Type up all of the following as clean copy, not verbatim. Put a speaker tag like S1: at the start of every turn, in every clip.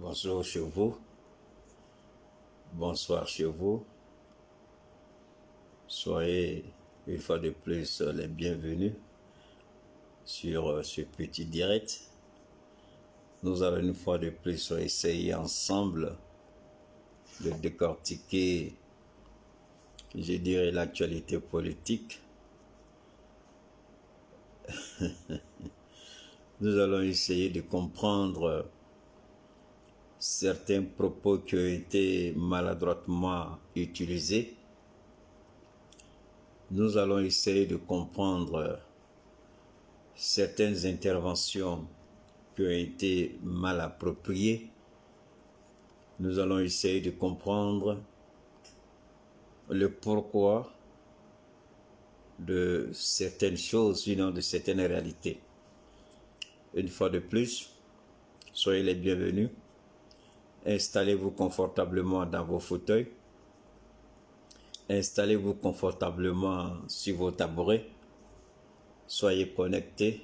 S1: Bonjour chez vous, bonsoir chez vous. Soyez une fois de plus les bienvenus sur ce petit direct. Nous allons une fois de plus essayer ensemble de décortiquer, je dirais, l'actualité politique. Nous allons essayer de comprendre certains propos qui ont été maladroitement utilisés. Nous allons essayer de comprendre certaines interventions qui ont été mal appropriées. Nous allons essayer de comprendre le pourquoi de certaines choses, sinon de certaines réalités. Une fois de plus, soyez les bienvenus. Installez-vous confortablement dans vos fauteuils. Installez-vous confortablement sur vos tabourets. Soyez connectés.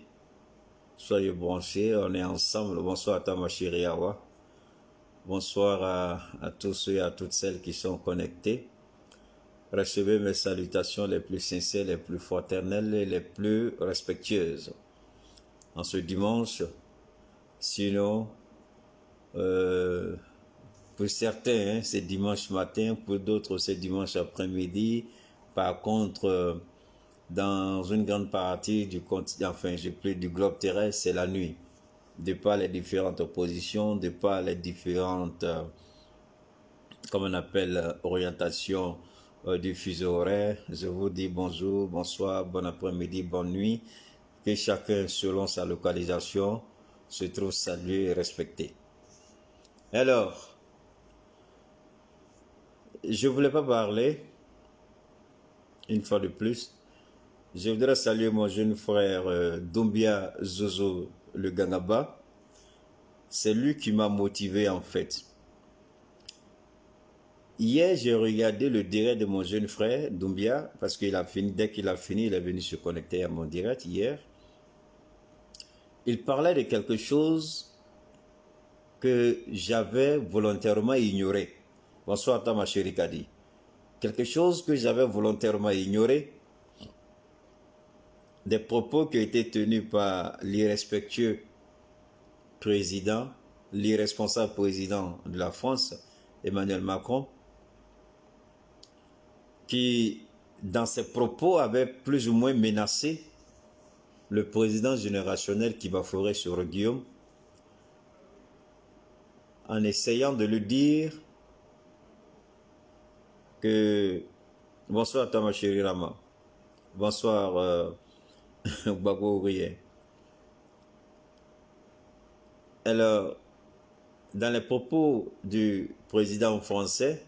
S1: Soyez branchés. On est ensemble. Bonsoir à toi, ma chérie Awa. Bonsoir à tous ceux et à toutes celles qui sont connectés. Recevez mes salutations les plus sincères, les plus fraternelles et les plus respectueuses. En ce dimanche, sinon, pour certains, c'est dimanche matin, pour d'autres, c'est dimanche après-midi. Par contre, dans une grande partie du continent, du globe terrestre, c'est la nuit. De par les différentes positions, de par les différentes, comme on appelle, orientations du fuseau horaire. Je vous dis bonjour, bonsoir, bon après-midi, bonne nuit. Que chacun, selon sa localisation, se trouve salué et respecté. Alors, je ne voulais pas parler, une fois de plus. Je voudrais saluer mon jeune frère Doumbia Zozo le Gangaba. C'est lui qui m'a motivé en fait. Hier, j'ai regardé le direct de mon jeune frère Doumbia parce qu'il a fini, dès qu'il a fini, il est venu se connecter à mon direct hier. Il parlait de quelque chose que j'avais volontairement ignoré. Bonsoir, ma chérie Kadi. Quelque chose que j'avais volontairement ignoré, des propos qui ont été tenus par l'irrespectueux président, l'irresponsable président de la France, Emmanuel Macron, qui, dans ses propos, avait plus ou moins menacé le président générationnel qui bafouerait sur Guillaume, en essayant de lui dire que bonsoir à toi ma chérie Rama, bonsoir Bago Ourier. Alors, dans les propos du président français,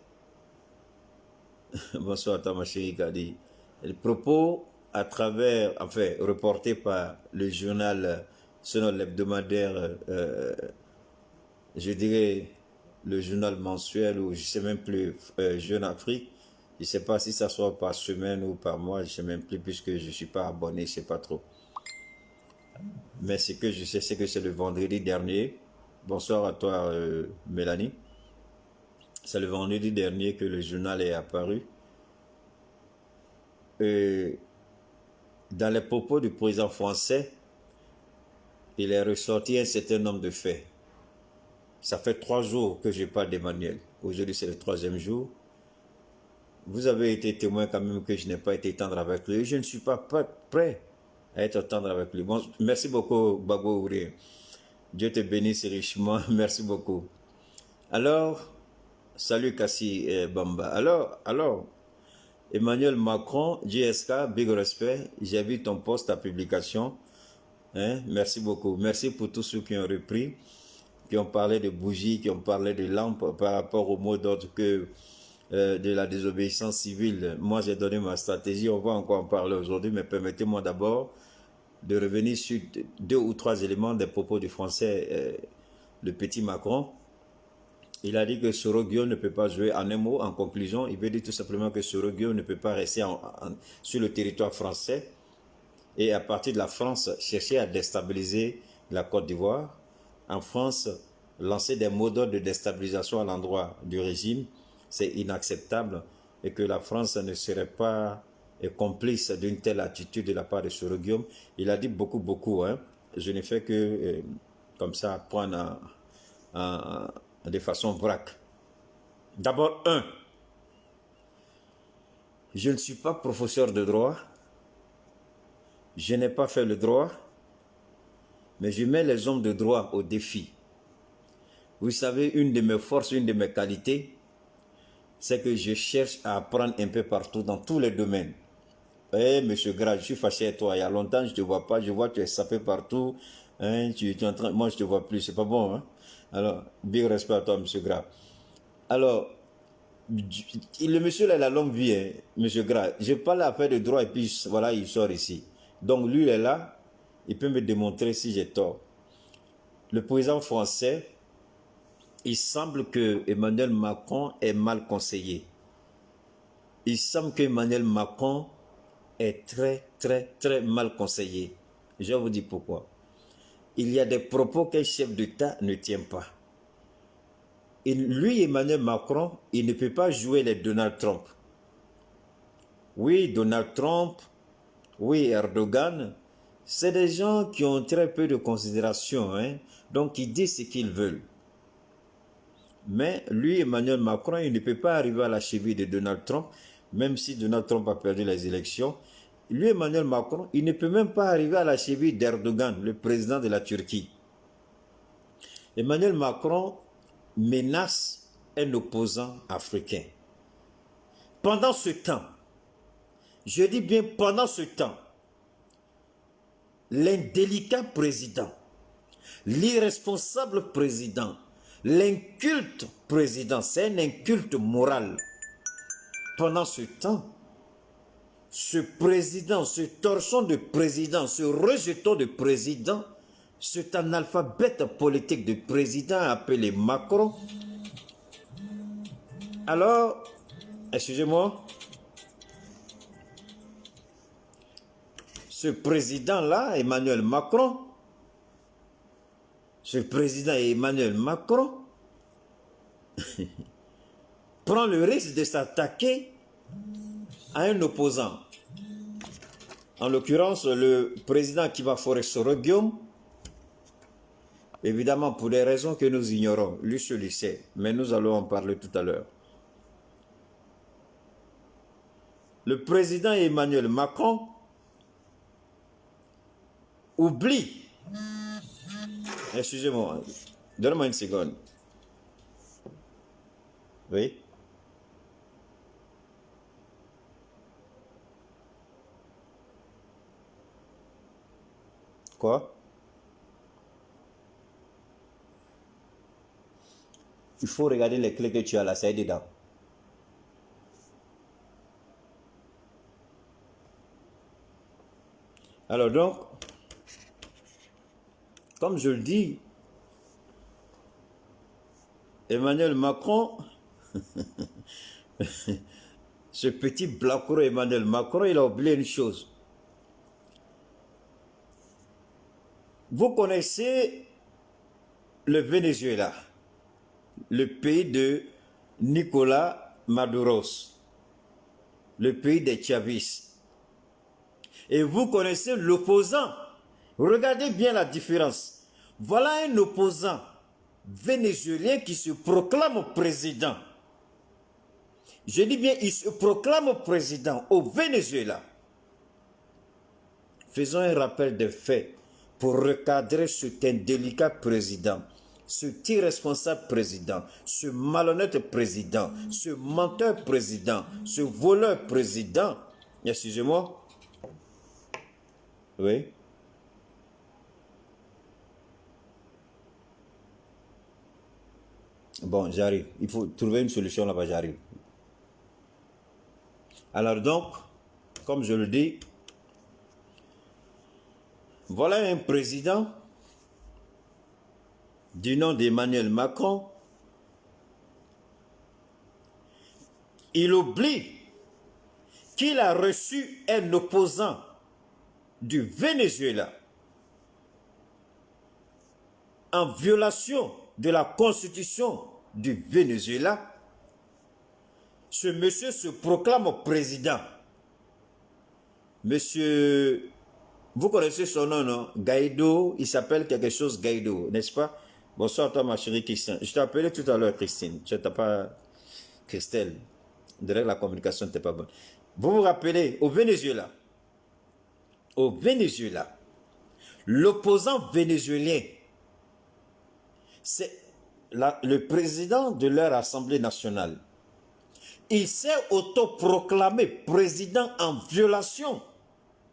S1: bonsoir à toi ma chérie Kadi, les propos à travers, reportés par le journal, selon l'hebdomadaire, je dirais le journal mensuel ou je ne sais même plus, Jeune Afrique, je ne sais pas si ça soit par semaine ou par mois, je ne sais même plus puisque je ne suis pas abonné, je ne sais pas trop. Mais ce que je sais, c'est que c'est le vendredi dernier. Bonsoir à toi, Mélanie. C'est le vendredi dernier que le journal est apparu. Dans les propos du président français, il est ressorti un certain nombre de faits. Ça fait 3 jours que je parle d'Emmanuel. Aujourd'hui, c'est le 3e jour. Vous avez été témoin quand même que je n'ai pas été tendre avec lui. Je ne suis pas prêt à être tendre avec lui. Bon, merci beaucoup, Bago Ouré. Dieu te bénisse richement. Merci beaucoup. Alors, salut Kassi Bamba. Alors, Emmanuel Macron, JSK, big respect. J'ai vu ton post, ta publication. Merci beaucoup. Merci pour tous ceux qui ont repris, qui ont parlé de bougies, qui ont parlé de lampes par rapport au mot d'ordre que de la désobéissance civile. Moi, j'ai donné ma stratégie. On va encore en parler aujourd'hui, mais permettez-moi d'abord de revenir sur 2 ou 3 éléments des propos du français, le petit Macron. Il a dit que Soro Guillaume ne peut pas jouer en un mot. En conclusion, il veut dire tout simplement que Soro Guillaume ne peut pas rester sur le territoire français et à partir de la France, chercher à déstabiliser la Côte d'Ivoire. En France, lancer des mots d'ordre de déstabilisation à l'endroit du régime, c'est inacceptable et que la France ne serait pas complice d'une telle attitude de la part de Soro-Guillaume. Il a dit beaucoup, hein. Je ne fais que, comme ça, prendre de façon vrac. D'abord, je ne suis pas professeur de droit, je n'ai pas fait le droit, mais je mets les hommes de droit au défi. Vous savez, une de mes forces, une de mes qualités, c'est que je cherche à apprendre un peu partout, dans tous les domaines. Eh, monsieur Gras, je suis fâché avec toi, il y a longtemps, je ne te vois pas, je vois que tu es sapé partout, hein, tu es en train, moi je ne te vois plus, c'est pas bon, hein. Alors, big respect à toi, monsieur Gras. Alors, le monsieur là, il a la longue vie, hein, monsieur Gras. Je parle à faire de droit et puis voilà, il sort ici. Donc lui, il est là, il peut me démontrer si j'ai tort. Le président français, il semble que Emmanuel Macron est mal conseillé. Il semble que Emmanuel Macron est très mal conseillé. Je vais vous dire pourquoi. Il y a des propos qu'un chef d'État ne tient pas. Et lui, Emmanuel Macron, il ne peut pas jouer les Donald Trump. Oui, Donald Trump, oui, Erdogan, c'est des gens qui ont très peu de considération, hein? Donc ils disent ce qu'ils veulent. Mais lui, Emmanuel Macron, il ne peut pas arriver à la cheville de Donald Trump, même si Donald Trump a perdu les élections. Lui, Emmanuel Macron, il ne peut même pas arriver à la cheville d'Erdogan, le président de la Turquie. Emmanuel Macron menace un opposant africain. Pendant ce temps, je dis bien pendant ce temps, l'indélicat président, l'irresponsable président, l'inculte président, c'est un inculte moral. Pendant ce temps, ce président, ce torchon de président, ce rejeton de président, cet analphabète politique de président appelé Macron, alors, excusez-moi, ce président-là, Emmanuel Macron, ce président Emmanuel Macron prend le risque de s'attaquer à un opposant. En l'occurrence, le président qui va forer Soro-Guillaume, évidemment pour des raisons que nous ignorons, lui seul le sait, mais nous allons en parler tout à l'heure. Le président Emmanuel Macron oublie, excusez-moi, donne-moi une seconde. Oui. Quoi? Il faut regarder les clés que tu as là, c'est dedans. Alors donc, comme je le dis, Emmanuel Macron, ce petit blacoro Emmanuel Macron, il a oublié une chose. Vous connaissez le Venezuela, le pays de Nicolas Maduro, le pays des chavistes. Et vous connaissez l'opposant. Regardez bien la différence. Voilà un opposant vénézuélien qui se proclame président. Je dis bien, il se proclame président au Venezuela. Faisons un rappel des faits pour recadrer cet indélicat président, cet irresponsable président, ce malhonnête président, ce menteur président, ce voleur président. Excusez-moi. Oui. Bon, j'arrive. Il faut trouver une solution là-bas, j'arrive. Alors donc, comme je le dis, voilà un président du nom d'Emmanuel Macron. Il oublie qu'il a reçu un opposant du Venezuela en violation de la constitution du Venezuela, ce monsieur se proclame président. Monsieur, vous connaissez son nom, non? Guaido, il s'appelle quelque chose Guaido, n'est-ce pas? Bonsoir toi ma chérie Christine. Je t'ai appelé tout à l'heure Christine, tu n'as pas Christelle. Direct la communication n'était pas bonne. Vous vous rappelez, au Venezuela, l'opposant vénézuélien, c'est le président de leur Assemblée nationale. Il s'est autoproclamé président en violation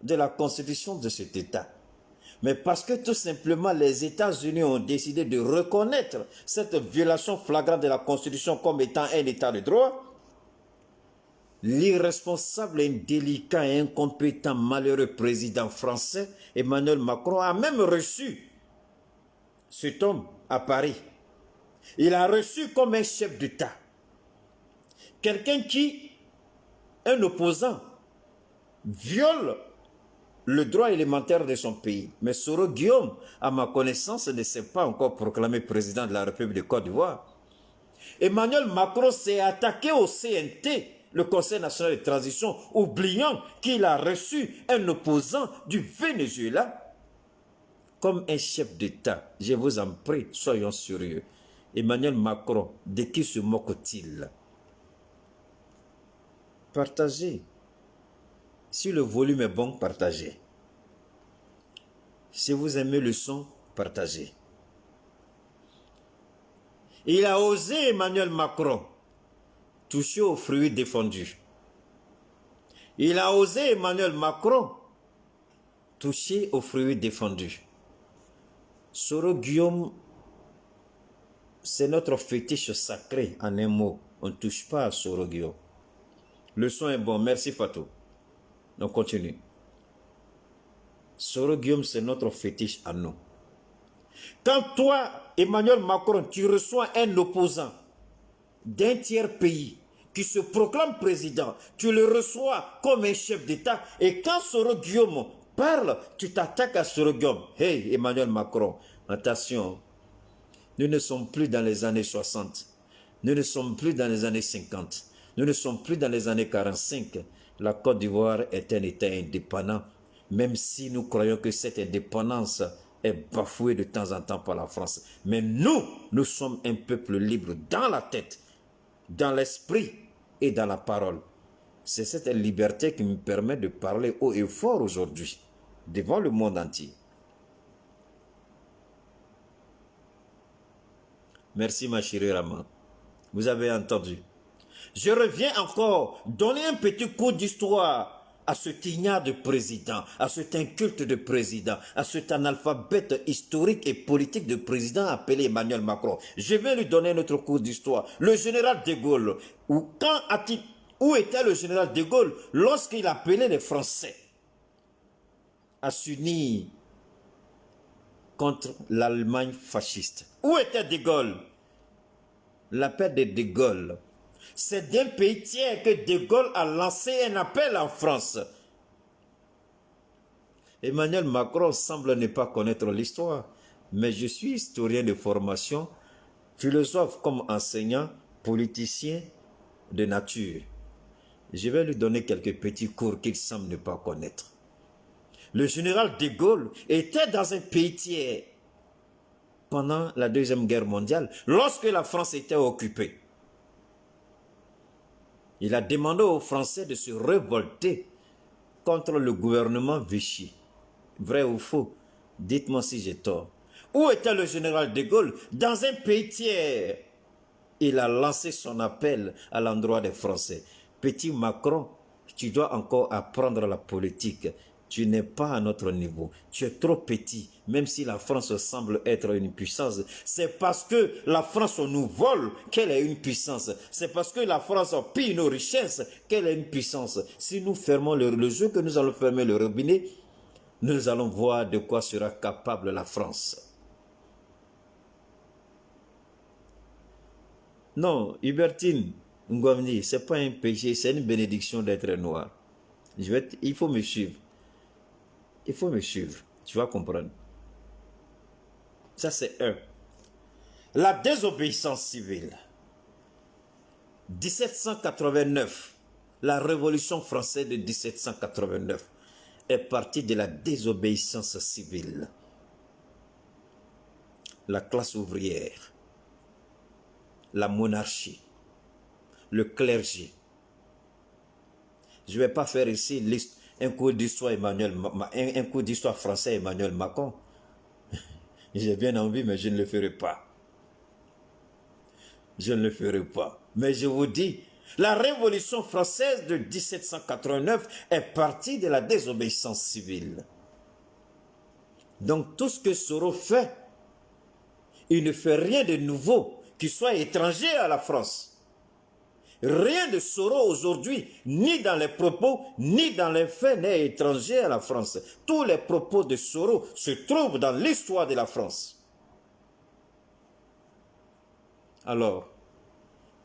S1: de la constitution de cet État. Mais parce que tout simplement les États-Unis ont décidé de reconnaître cette violation flagrante de la constitution comme étant un État de droit, l'irresponsable, indélicat et incompétent malheureux président français Emmanuel Macron a même reçu cet homme à Paris. Il a reçu comme un chef d'État quelqu'un qui, un opposant, viole le droit élémentaire de son pays. Mais Soro Guillaume, à ma connaissance, ne s'est pas encore proclamé président de la République de Côte d'Ivoire. Emmanuel Macron s'est attaqué au CNT, le Conseil national de transition, oubliant qu'il a reçu un opposant du Venezuela comme un chef d'État. Je vous en prie, soyons sérieux. Emmanuel Macron, de qui se moque-t-il? Partagez. Si le volume est bon, partagez. Si vous aimez le son, partagez. Il a osé, Emmanuel Macron, toucher aux fruits défendus. Il a osé, Emmanuel Macron, toucher aux fruits défendus. Soro Guillaume, c'est notre fétiche sacré en un mot. On ne touche pas à Soro Guillaume. Le son est bon, merci Fatou. On continue. Soro Guillaume, c'est notre fétiche à nous. Quand toi, Emmanuel Macron, tu reçois un opposant d'un tiers pays qui se proclame président, tu le reçois comme un chef d'État, et quand Soro Guillaume parle, tu t'attaques à Soro Guillaume. Hey, Emmanuel Macron, attention, nous ne sommes plus dans les années 60, nous ne sommes plus dans les années 50, nous ne sommes plus dans les années 45. La Côte d'Ivoire est un État indépendant, même si nous croyons que cette indépendance est bafouée de temps en temps par la France. Mais nous sommes un peuple libre dans la tête, dans l'esprit et dans la parole. C'est cette liberté qui me permet de parler haut et fort aujourd'hui, devant le monde entier. Merci ma chérie Rama. Vous avez entendu. Je reviens encore donner un petit coup d'histoire à ce tignard de président, à cet inculte de président, à cet analphabète historique et politique de président appelé Emmanuel Macron. Je vais lui donner un autre coup d'histoire. Le général de Gaulle, où était le général de Gaulle lorsqu'il appelait les Français à s'unir contre l'Allemagne fasciste? Où était de Gaulle? L'appel de De Gaulle, c'est d'un pays tiers que De Gaulle a lancé un appel en France. Emmanuel Macron semble ne pas connaître l'histoire, mais je suis historien de formation, philosophe comme enseignant, politicien de nature. Je vais lui donner quelques petits cours qu'il semble ne pas connaître. Le général de Gaulle était dans un pays tiers pendant la Deuxième Guerre mondiale, lorsque la France était occupée. Il a demandé aux Français de se révolter contre le gouvernement Vichy. Vrai ou faux? Dites-moi si j'ai tort. Où était le général de Gaulle? Dans un pays tiers. Il a lancé son appel à l'endroit des Français. Petit Macron, tu dois encore apprendre la politique. Tu n'es pas à notre niveau. Tu es trop petit. Même si la France semble être une puissance, c'est parce que la France nous vole qu'elle est une puissance. C'est parce que la France pille nos richesses qu'elle est une puissance. Si nous fermons le jeu, que nous allons fermer le robinet, nous allons voir de quoi sera capable la France. Non, Hubertine Ngomni, ce n'est pas un péché, c'est une bénédiction d'être noir. Il faut me suivre. Il faut me suivre. Tu vas comprendre. Ça, c'est un. La désobéissance civile. 1789, la Révolution française de 1789 est partie de la désobéissance civile. La classe ouvrière, la monarchie, le clergé. Je ne vais pas faire ici un cours d'histoire un cours d'histoire français Emmanuel Macron. J'ai bien envie, mais je ne le ferai pas. Je ne le ferai pas. Mais je vous dis, la Révolution française de 1789 est partie de la désobéissance civile. Donc tout ce que Soro fait, il ne fait rien de nouveau qui soit étranger à la France. Rien de Soro aujourd'hui, ni dans les propos, ni dans les faits, n'est étranger à la France. Tous les propos de Soro se trouvent dans l'histoire de la France. Alors,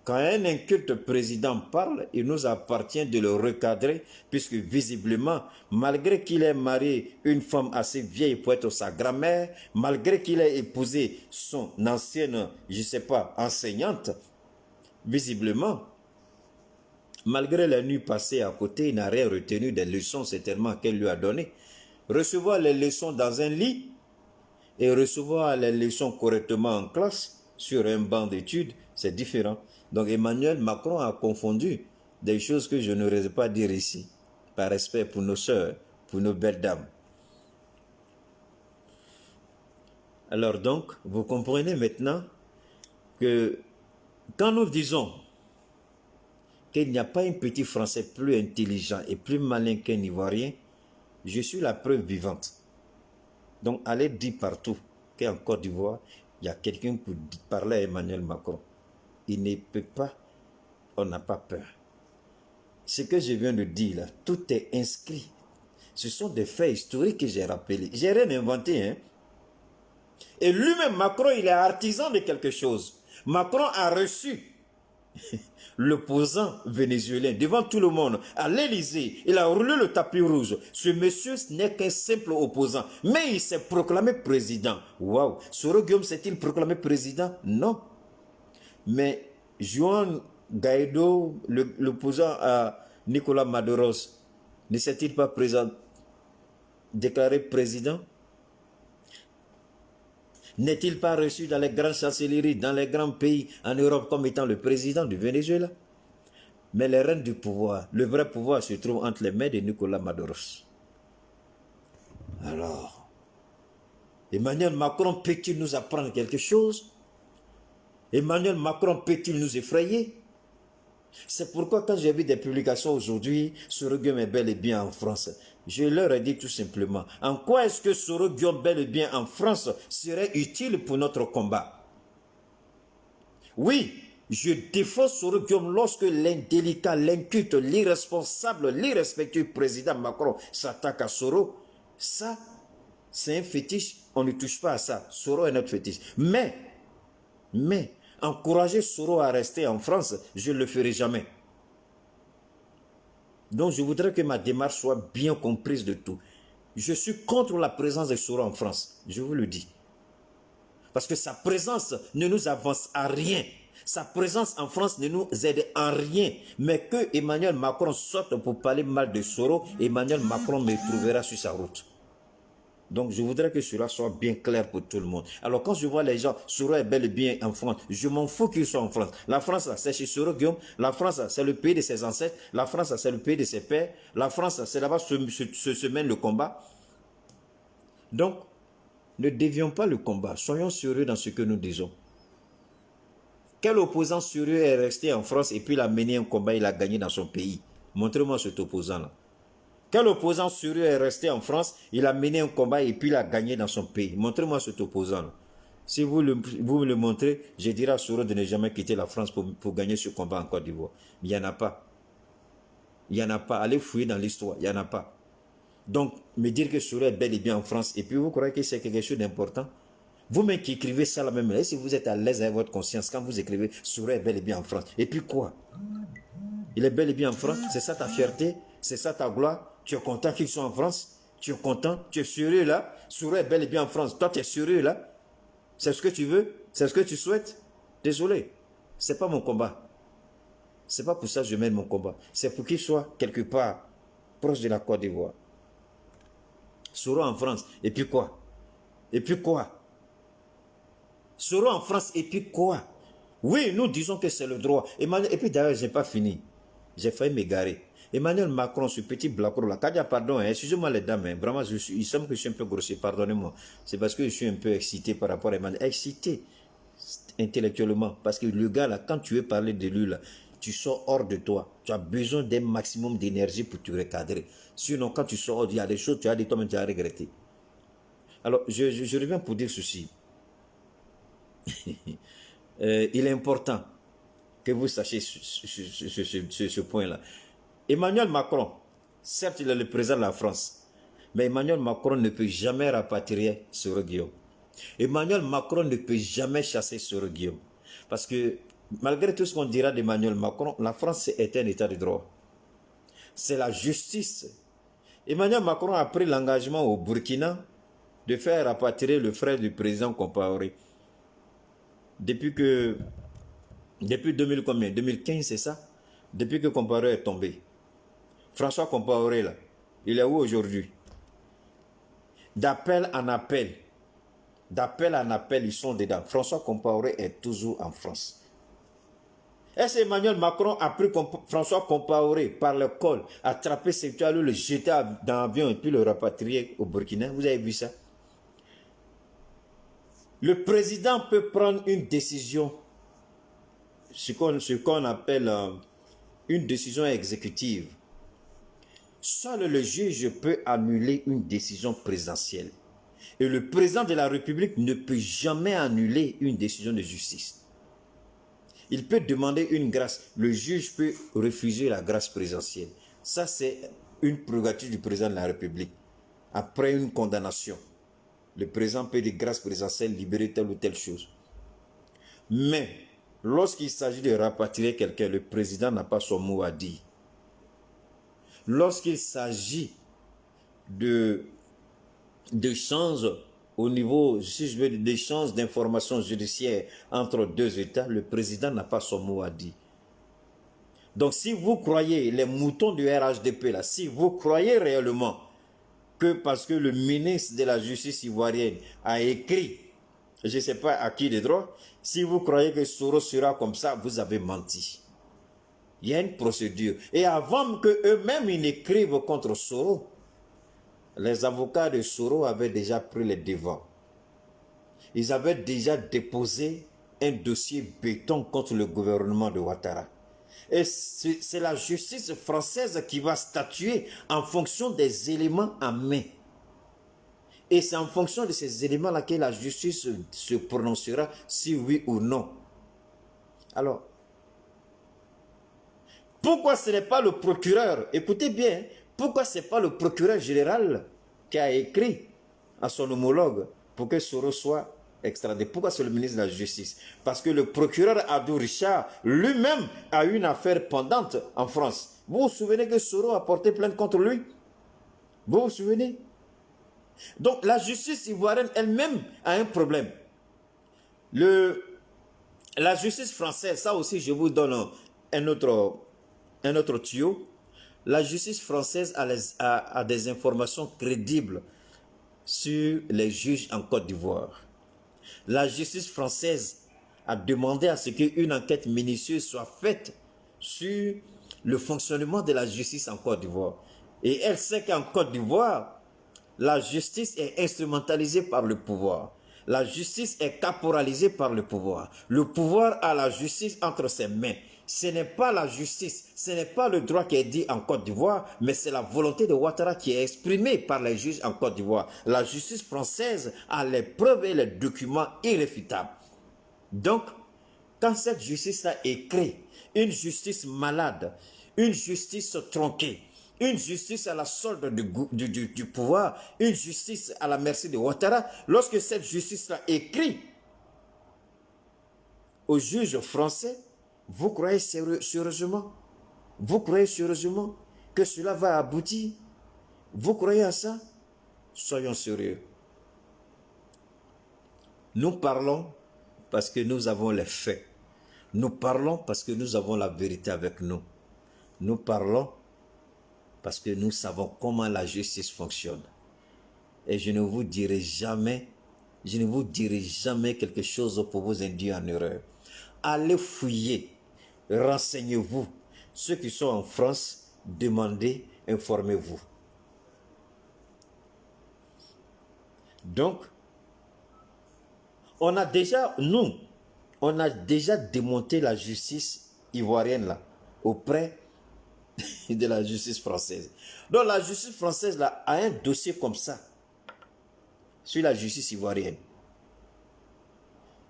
S1: quand un inculte président parle, il nous appartient de le recadrer, puisque visiblement, malgré qu'il ait marié une femme assez vieille pour être sa grand-mère, malgré qu'il ait épousé son ancienne, je ne sais pas, enseignante, visiblement, malgré la nuit passée à côté, il n'a rien retenu des leçons certainement qu'elle lui a données. Recevoir les leçons dans un lit et recevoir les leçons correctement en classe, sur un banc d'études, c'est différent. Donc Emmanuel Macron a confondu des choses que je n'aurais pas dire ici, par respect pour nos sœurs, pour nos belles dames. Alors donc, vous comprenez maintenant que quand nous disons qu'il n'y a pas un petit Français plus intelligent et plus malin qu'un Ivoirien, je suis la preuve vivante. Donc allez dire partout qu'en Côte d'Ivoire, il y a quelqu'un pour parler à Emmanuel Macron. Il ne peut pas, on n'a pas peur. Ce que je viens de dire là, tout est inscrit. Ce sont des faits historiques que j'ai rappelés. J'ai rien inventé, hein. Et lui-même, Macron, il est artisan de quelque chose. Macron a reçu l'opposant vénézuélien devant tout le monde à l'Élysée. Il a roulé le tapis rouge. Ce monsieur n'est qu'un simple opposant, mais il s'est proclamé président. Waouh! Soro Guillaume s'est-il proclamé président? Non. Mais Juan Guaido, l'opposant à Nicolas Maduro, ne s'est-il pas déclaré président? N'est-il pas reçu dans les grandes chancelleries, dans les grands pays en Europe comme étant le président du Venezuela? Mais les rênes du pouvoir, le vrai pouvoir se trouve entre les mains de Nicolas Maduro. Alors, Emmanuel Macron peut-il nous apprendre quelque chose? Emmanuel Macron peut-il nous effrayer? C'est pourquoi quand j'ai vu des publications aujourd'hui, Soro Guillaume est bel et bien en France. Je leur ai dit tout simplement, en quoi est-ce que Soro Guillaume bel et bien en France serait utile pour notre combat? Oui, je défends Soro Guillaume lorsque l'indélicat, l'inculte, l'irresponsable, l'irrespectueux président Macron s'attaque à Soro. Ça, c'est un fétiche, on ne touche pas à ça. Soro est notre fétiche. Mais, encourager Soro à rester en France, je ne le ferai jamais. Donc je voudrais que ma démarche soit bien comprise de tout. Je suis contre la présence de Soro en France, je vous le dis. Parce que sa présence ne nous avance à rien. Sa présence en France ne nous aide en rien. Mais que Emmanuel Macron sorte pour parler mal de Soro, Emmanuel Macron me trouvera sur sa route. Donc je voudrais que cela soit bien clair pour tout le monde. Alors quand je vois les gens, Soro est bel et bien en France, je m'en fous qu'il soit en France. La France, c'est chez Soro Guillaume. La France, c'est le pays de ses ancêtres. La France, c'est le pays de ses pères. La France, c'est là-bas se mène le combat. Donc, ne dévions pas le combat. Soyons sérieux dans ce que nous disons. Quel opposant sérieux est resté en France et puis il a mené un combat, il a gagné dans son pays? Montrez-moi cet opposant-là. Quel opposant sérieux est resté en France, il a mené un combat et puis il a gagné dans son pays? Montrez-moi cet opposant-là. Si vous me le montrez, je dirai à Soro de ne jamais quitter la France pour gagner ce combat en Côte d'Ivoire. Il n'y en a pas. Il n'y en a pas. Allez fouiller dans l'histoire. Il n'y en a pas. Donc, me dire que Soro est bel et bien en France et puis vous croyez que c'est quelque chose d'important? Vous-même qui écrivez ça la même, et si vous êtes à l'aise avec votre conscience quand vous écrivez Soro est bel et bien en France. Et puis quoi? Il est bel et bien en France. C'est ça ta fierté? C'est ça ta gloire? Tu es content qu'ils soient en France? Tu es content? Tu es sérieux là? Soro est bel et bien en France. Toi, tu es sérieux là? C'est ce que tu veux? C'est ce que tu souhaites? Désolé, ce n'est pas mon combat. Ce n'est pas pour ça que je mène mon combat. C'est pour qu'il soit quelque part proche de la Côte d'Ivoire. Soro en France, et puis quoi? Et puis quoi? Soro en France, et puis quoi? Oui, nous disons que c'est le droit. Et puis d'ailleurs, je n'ai pas fini. J'ai failli m'égarer. Emmanuel Macron, ce petit blacro là, Kadia, pardon, excusez-moi les dames, hein, vraiment, il semble que je suis un peu grossier, pardonnez-moi. C'est parce que je suis un peu excité par rapport à Emmanuel. Excité intellectuellement, parce que le gars là, quand tu veux parler de lui là, tu sors hors de toi. Tu as besoin d'un maximum d'énergie pour te recadrer. Sinon, quand tu sors, il y a des choses, tu as dit toi-même, tu as regretté. Alors, je reviens pour dire ceci. Il est important que vous sachiez ce point-là. Emmanuel Macron, certes, il est le président de la France, mais Emmanuel Macron ne peut jamais rapatrier Soro Guillaume. Emmanuel Macron ne peut jamais chasser Soro Guillaume. Parce que, malgré tout ce qu'on dira d'Emmanuel Macron, la France est un état de droit. C'est la justice. Emmanuel Macron a pris l'engagement au Burkina de faire rapatrier le frère du président Compaoré. Depuis 2000 combien? 2015, c'est ça? Depuis que Compaoré est tombé. François Compaoré, là, il est où aujourd'hui? D'appel en appel, ils sont dedans. François Compaoré est toujours en France. Est-ce Emmanuel Macron a pris François Compaoré par le col, attrapé ses toiles, le jeter dans l'avion et puis le rapatrier au Burkina? Vous avez vu ça? Le président peut prendre une décision, ce qu'on appelle une décision exécutive. Seul le juge peut annuler une décision présidentielle. Et le président de la République ne peut jamais annuler une décision de justice. Il peut demander une grâce. Le juge peut refuser la grâce présidentielle. Ça, c'est une prérogative du président de la République. Après une condamnation, le président peut dire grâce présidentielle, libérer telle ou telle chose. Mais, lorsqu'il s'agit de rapatrier quelqu'un, le président n'a pas son mot à dire. Lorsqu'il s'agit d'échanges au niveau, si je veux, d'échanges d'informations judiciaires entre deux États, le président n'a pas son mot à dire. Donc si vous croyez, les moutons du RHDP là, si vous croyez réellement que parce que le ministre de la Justice ivoirienne a écrit, je ne sais pas à qui de droit, si vous croyez que Soro sera comme ça, vous avez menti. Il y a une procédure. Et avant qu'eux-mêmes ils n'écrivent contre Soro, les avocats de Soro avaient déjà pris les devants. Ils avaient déjà déposé un dossier béton contre le gouvernement de Ouattara. Et c'est la justice française qui va statuer en fonction des éléments en main. Et c'est en fonction de ces éléments-là que la justice se prononcera si oui ou non. Alors, pourquoi ce n'est pas le procureur, écoutez bien, pourquoi ce n'est pas le procureur général qui a écrit à son homologue pour que Soro soit extradé? Pourquoi c'est le ministre de la Justice? Parce que le procureur Abdou Richard lui-même a une affaire pendante en France. Vous vous souvenez que Soro a porté plainte contre lui? Vous vous souvenez? Donc la justice ivoirienne elle-même a un problème. La justice française, ça aussi je vous donne un autre tuyau. La justice française a des informations crédibles sur les juges en Côte d'Ivoire. La justice française a demandé à ce qu'une enquête minutieuse soit faite sur le fonctionnement de la justice en Côte d'Ivoire. Et elle sait qu'en Côte d'Ivoire, la justice est instrumentalisée par le pouvoir. La justice est caporalisée par le pouvoir. Le pouvoir a la justice entre ses mains. Ce n'est pas la justice, ce n'est pas le droit qui est dit en Côte d'Ivoire, mais c'est la volonté de Ouattara qui est exprimée par les juges en Côte d'Ivoire. La justice française a les preuves et les documents irréfutables. Donc, quand cette justice-là est créée, une justice malade, une justice tronquée, une justice à la solde du pouvoir, une justice à la merci de Ouattara, lorsque cette justice-là écrit aux juges français, vous croyez sérieusement? Vous croyez sérieusement que cela va aboutir? Vous croyez à ça? Soyons sérieux. Nous parlons parce que nous avons les faits. Nous parlons parce que nous avons la vérité avec nous. Nous parlons parce que nous savons comment la justice fonctionne. Et je ne vous dirai jamais quelque chose pour vous induire en erreur. Allez fouiller, renseignez-vous. Ceux qui sont en France, demandez, informez-vous. Donc, on a déjà démonté la justice ivoirienne là, auprès de la justice française. Donc la justice française là, a un dossier comme ça sur la justice ivoirienne.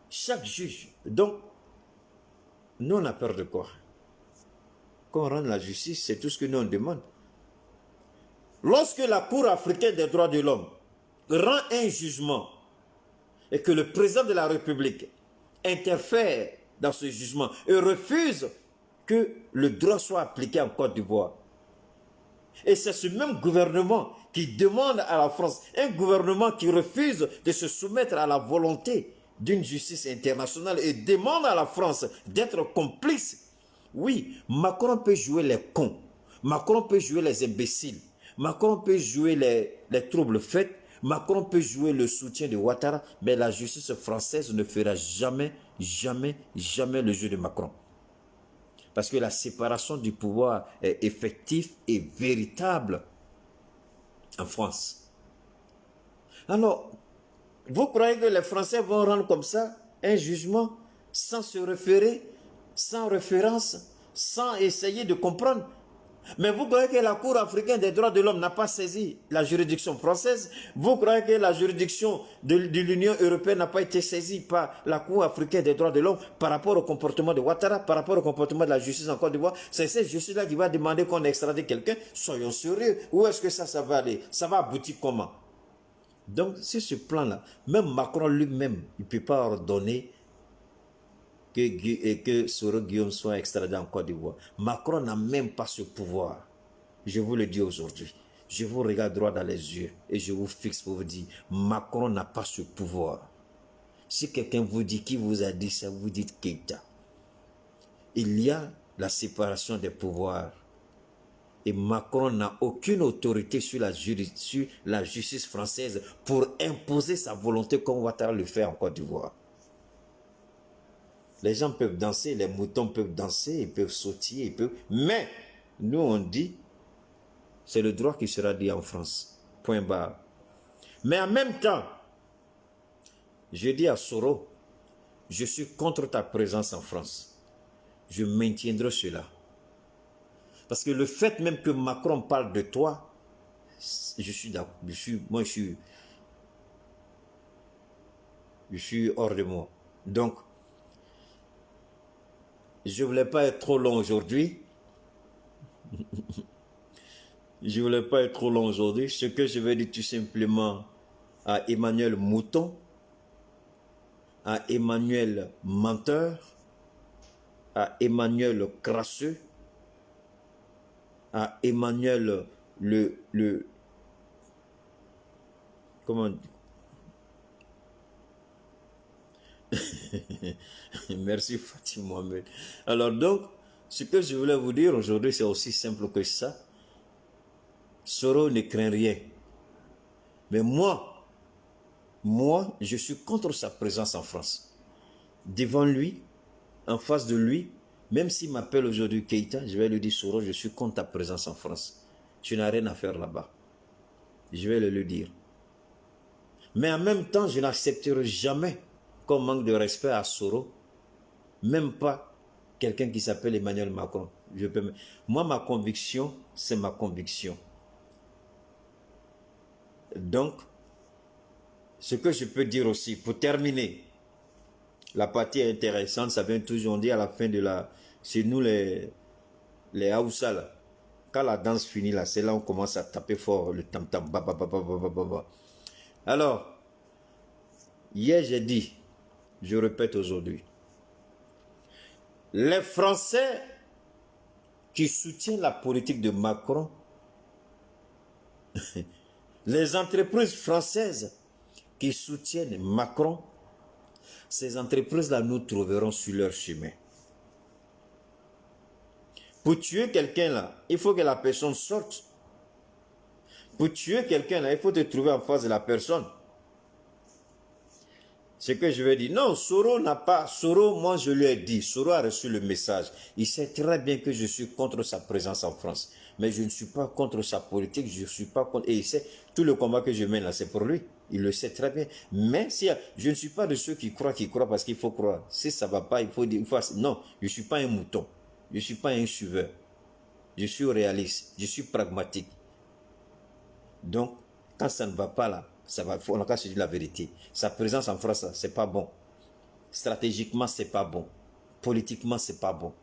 S1: Chaque juge. Donc, nous on a peur de quoi? Qu'on rende la justice, c'est tout ce que nous on demande. Lorsque la Cour africaine des droits de l'homme rend un jugement et que le président de la République interfère dans ce jugement et refuse que le droit soit appliqué en Côte d'Ivoire. Et c'est ce même gouvernement qui demande à la France, un gouvernement qui refuse de se soumettre à la volonté d'une justice internationale et demande à la France d'être complice. Oui, Macron peut jouer les cons, Macron peut jouer les imbéciles, Macron peut jouer les troubles faits, Macron peut jouer le soutien de Ouattara, mais la justice française ne fera jamais, jamais, jamais le jeu de Macron. Parce que la séparation du pouvoir est effective et véritable en France. Alors, vous croyez que les Français vont rendre comme ça un jugement sans se référer, sans référence, sans essayer de comprendre? Mais vous croyez que la Cour africaine des droits de l'homme n'a pas saisi la juridiction française? Vous croyez que la juridiction de l'Union européenne n'a pas été saisie par la Cour africaine des droits de l'homme par rapport au comportement de Ouattara, par rapport au comportement de la justice en Côte d'Ivoire? C'est cette justice-là qui va demander qu'on extradite quelqu'un. Soyons sérieux. Où est-ce que ça va aller? Ça va aboutir comment? Donc, sur ce plan-là, même Macron lui-même, il ne peut pas ordonner que Soro Guillaume soit extradé en Côte d'Ivoire. Macron n'a même pas ce pouvoir. Je vous le dis aujourd'hui. Je vous regarde droit dans les yeux et je vous fixe pour vous dire, Macron n'a pas ce pouvoir. Si quelqu'un vous dit, qui vous a dit ça, vous dites Keïta. Il y a la séparation des pouvoirs. Et Macron n'a aucune autorité sur la justice française pour imposer sa volonté comme Ouattara le fait en Côte d'Ivoire. Les gens peuvent danser, les moutons peuvent danser, ils peuvent sautiller, mais nous on dit, c'est le droit qui sera dit en France. Point barre. Mais en même temps, je dis à Soro, je suis contre ta présence en France. Je maintiendrai cela. Parce que le fait même que Macron parle de toi, je suis hors de moi. Donc, je ne voulais pas être trop long aujourd'hui. Ce que je vais dire tout simplement à Emmanuel Mouton, à Emmanuel Menteur, à Emmanuel Crasseux, à Emmanuel comment on dit? Merci Fatih Mohamed. Alors donc, ce que je voulais vous dire aujourd'hui, c'est aussi simple que ça. Soro ne craint rien. Mais moi, je suis contre sa présence en France. Devant lui, en face de lui, même s'il m'appelle aujourd'hui Keïta, je vais lui dire, Soro, je suis contre ta présence en France. Tu n'as rien à faire là-bas. Je vais le dire. Mais en même temps, je n'accepterai jamais qu'on manque de respect à Soro, même pas quelqu'un qui s'appelle Emmanuel Macron. Moi, ma conviction, c'est ma conviction. Donc, ce que je peux dire aussi, pour terminer, la partie intéressante, ça vient toujours, on dit à la fin de la... C'est nous les Haoussa, là. Quand la danse finit, là, c'est là où on commence à taper fort le tam-tam. Alors, hier j'ai dit, je répète aujourd'hui, les Français qui soutiennent la politique de Macron, les entreprises françaises qui soutiennent Macron, ces entreprises-là nous trouveront sur leur chemin. Pour tuer quelqu'un là, il faut que la personne sorte. Pour tuer quelqu'un là, il faut te trouver en face de la personne. Ce que je veux dire. Non, Soro n'a pas... Soro, moi je lui ai dit, Soro a reçu le message. Il sait très bien que je suis contre sa présence en France. Mais je ne suis pas contre sa politique, je ne suis pas contre... Et il sait, tout le combat que je mène là, c'est pour lui. Il le sait très bien. Mais si, je ne suis pas de ceux qui croient parce qu'il faut croire. Si ça ne va pas, il faut dire... Non, je ne suis pas un mouton. Je ne suis pas un suiveur. Je suis réaliste. Je suis pragmatique. Donc, quand ça ne va pas là, ça va, on a qu'à se dire la vérité. Sa présence en France, c'est pas bon. Stratégiquement, c'est pas bon. Politiquement, c'est pas bon.